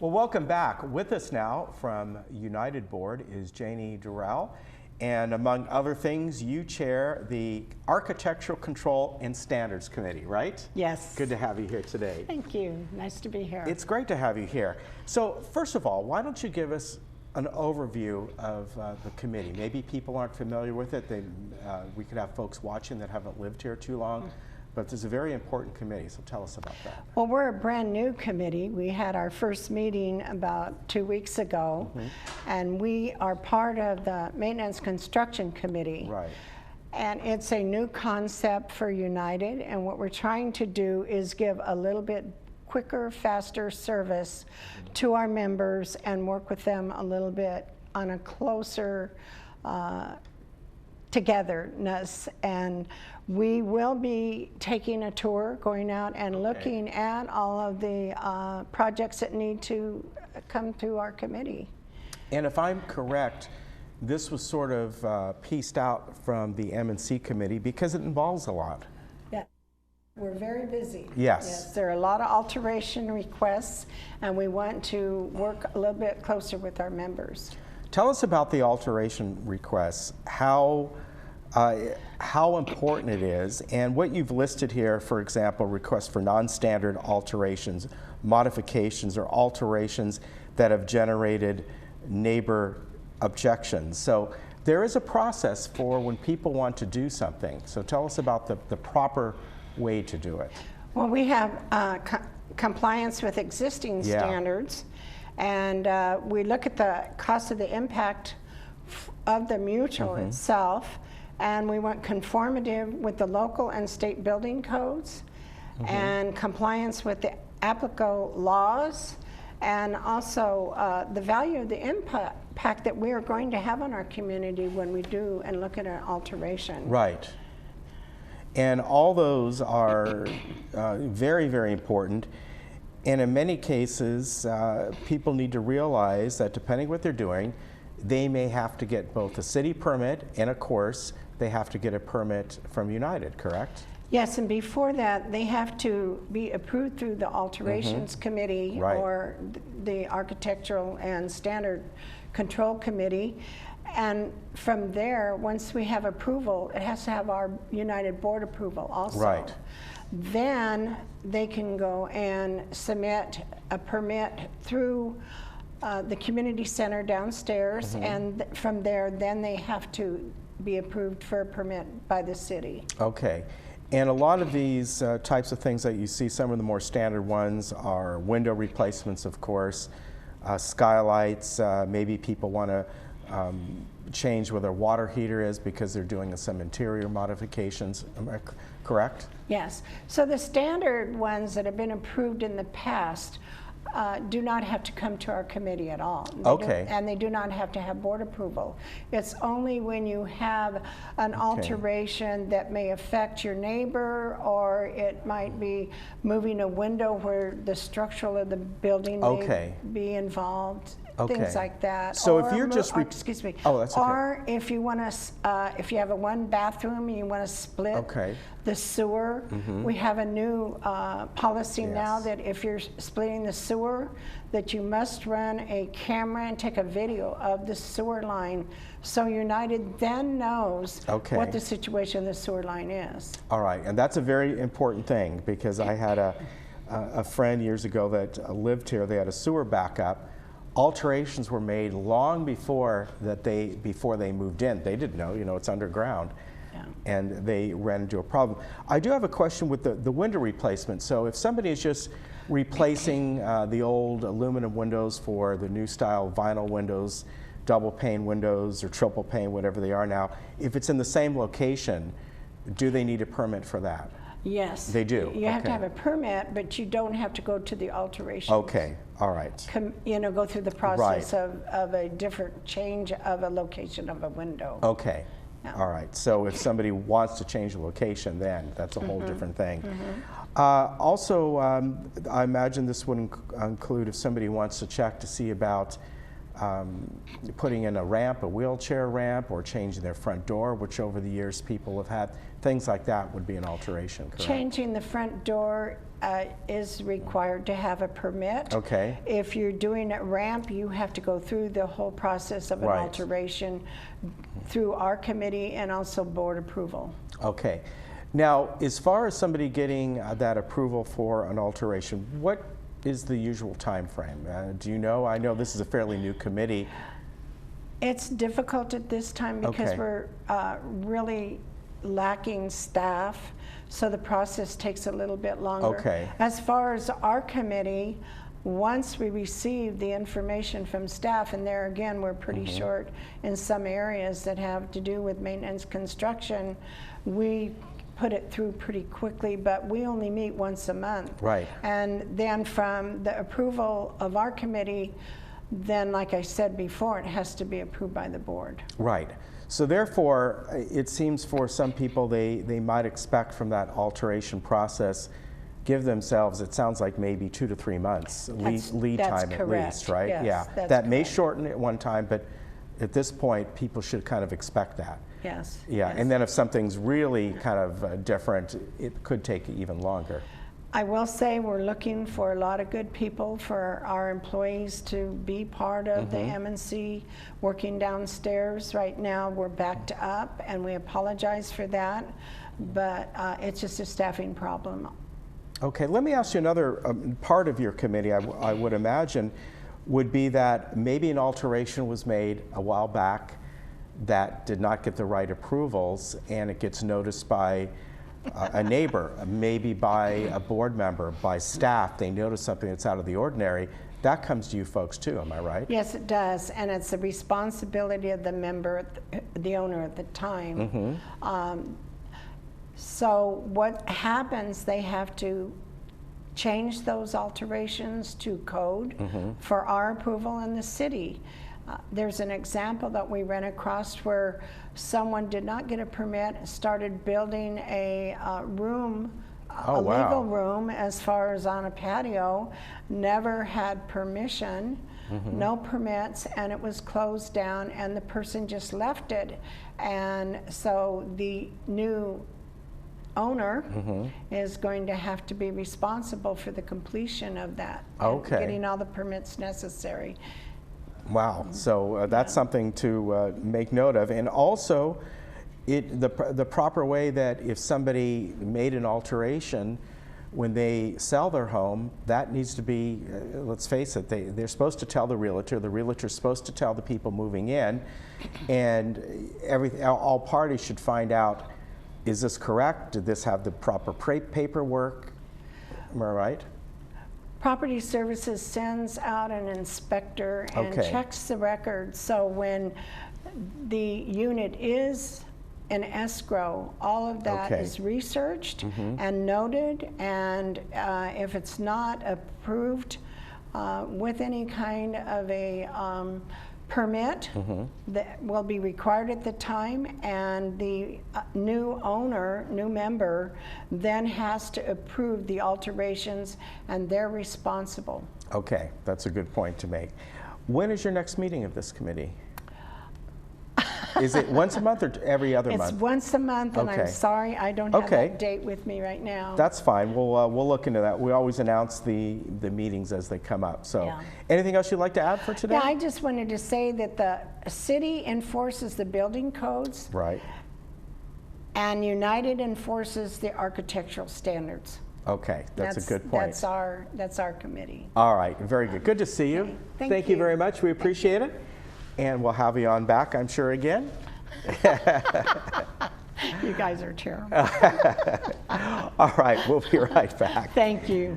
Well, welcome back. With us now from United Board is Janie Durrell. And among other things, you chair the Architectural Control and Standards Committee, right? Yes. Good to have you here today. Thank you. Nice to be here. It's great to have you here. So first of all, why don't you give us an overview of the committee? Maybe people aren't familiar with it. We could have folks watching that haven't lived here too long. But this is a very important committee, so tell us about that. Well, we're a brand new committee. We had our first meeting about 2 weeks ago, and we are part of the Maintenance Construction Committee. Right. And it's a new concept for United, and what we're trying to do is give a little bit quicker, faster service to our members and work with them a little bit on a closer togetherness. And we will be taking a tour, going out and looking at all of the projects that need to come through our committee. And if I'm correct, this was sort of pieced out from the M&C committee because it involves a lot. Yeah, we're very busy. Yes. There are a lot of alteration requests, and we want to work a little bit closer with our members. Tell us about the alteration requests, how important it is, and what you've listed here, for example, requests for non-standard alterations, modifications, or alterations that have generated neighbor objections. So there is a process for when people want to do something. So tell us about the proper way to do it. Well, we have compliance with existing standards, and we look at the cost of the impact of the mutual itself, and we want conformity with the local and state building codes and compliance with the applicable laws, and also the value of the impact that we are going to have on our community when we do and look at an alteration. Right. And all those are very, very important. And in many cases, people need to realize that depending what they're doing, they may have to get both a city permit and, of course, they have to get a permit from United, correct? Yes, and before that, they have to be approved through the Alterations Committee or the Architectural and Standard Control Committee. And from there, once we have approval, it has to have our United Board approval also. Right. Then they can go and submit a permit through the community center downstairs, and from there, then they have to be approved for a permit by the city. Okay. And a lot of these types of things that you see, some of the more standard ones are window replacements, of course, skylights, maybe people want to change where their water heater is because they're doing some interior modifications, am I correct? Yes. So the standard ones that have been approved in the past do not have to come to our committee at all. And they do not have to have board approval. It's only when you have an alteration that may affect your neighbor, or it might be moving a window where the structural of the building may be involved. Things like that. So if you're just excuse me. Oh, that's okay. Or if you want to, if you have a one bathroom and you want to split the sewer, we have a new policy now that if you're splitting the sewer, that you must run a camera and take a video of the sewer line, so United then knows what the situation of the sewer line is. All right, and that's a very important thing, because I had a friend years ago that lived here. They had a sewer backup. Alterations were made long before they moved in. They didn't know, it's underground, and they ran into a problem. I do have a question with the window replacement. So if somebody is just replacing the old aluminum windows for the new style vinyl windows, double pane windows or triple pane, whatever they are now, if it's in the same location, do they need a permit for that? Yes. They do? You have to have a permit, but you don't have to go to the alteration. Okay, all right. Go through the process of a different change of a location of a window. Okay, all right. So if somebody wants to change the location, then that's a whole different thing. Also, I imagine this would include if somebody wants to check to see about putting in a ramp, a wheelchair ramp, or changing their front door, which over the years people have had. Things like that would be an alteration, correct? Changing the front door is required to have a permit. Okay. If you're doing a ramp, you have to go through the whole process of an Right. alteration through our committee and also board approval. Okay. Now, as far as somebody getting that approval for an alteration, what is the usual time frame? Do you know? I know this is a fairly new committee. It's difficult at this time because Okay. we're really lacking staff, so the process takes a little bit longer. Okay. As far as our committee, once we receive the information from staff, and there again, we're pretty short in some areas that have to do with maintenance construction, we put it through pretty quickly, but we only meet once a month. Right. And then from the approval of our committee, then like I said before, it has to be approved by the board. Right. So therefore, it seems for some people they might expect from that alteration process, give themselves, it sounds like maybe 2 to 3 months lead that's time correct. at least, right? Yes, yeah. that's That may correct. shorten at one time, but at this point, people should kind of expect that. Yes. Yeah, yes. and then if something's really kind of different, it could take even longer. I will say we're looking for a lot of good people for our employees to be part of the M&C working downstairs. Right now we're backed up and we apologize for that, but it's just a staffing problem. Okay, let me ask you another part of your committee, I would imagine, would be that maybe an alteration was made a while back that did not get the right approvals, and it gets noticed by a neighbor, maybe by a board member, by staff. They notice something that's out of the ordinary. That comes to you folks too, am I right? Yes, it does, and it's the responsibility of the member, the owner at the time. So what happens, they have to change those alterations to code for our approval in the city. There's an example that we ran across where someone did not get a permit, started building a room, Oh, a wow. legal room as far as on a patio, never had permission, no permits, and it was closed down, and the person just left it. And so the new owner is going to have to be responsible for the completion of that. and Okay. getting all the permits necessary. Wow, so that's something to make note of. And also, the proper way that if somebody made an alteration, when they sell their home, that needs to be, let's face it, they're supposed to tell the realtor's supposed to tell the people moving in, and all parties should find out, is this correct? Did this have the proper paperwork? Am I right? Property Services sends out an inspector and Okay. checks the records. So when the unit is in escrow, all of that Okay. is researched and noted, and if it's not approved with any kind of a permit that will be required at the time, and the new owner, new member, then has to approve the alterations, and they're responsible. Okay, that's a good point to make. When is your next meeting of this committee? Is it once a month or every other It's month? once a month, and Okay. I'm sorry, I don't have Okay. that date with me right now. That's fine. We'll look into that. We always announce the meetings as they come up. So, Yeah. anything else you'd like to add for today? Yeah, I just wanted to say that the city enforces the building codes, Right. and United enforces the architectural standards. Okay, that's a good point. That's our committee. All right, very good. Good to see you. Okay, thank Thank you you. very much. We appreciate it. And we'll have you on back, I'm sure, again. You guys are terrible. All right, we'll be right back. Thank you.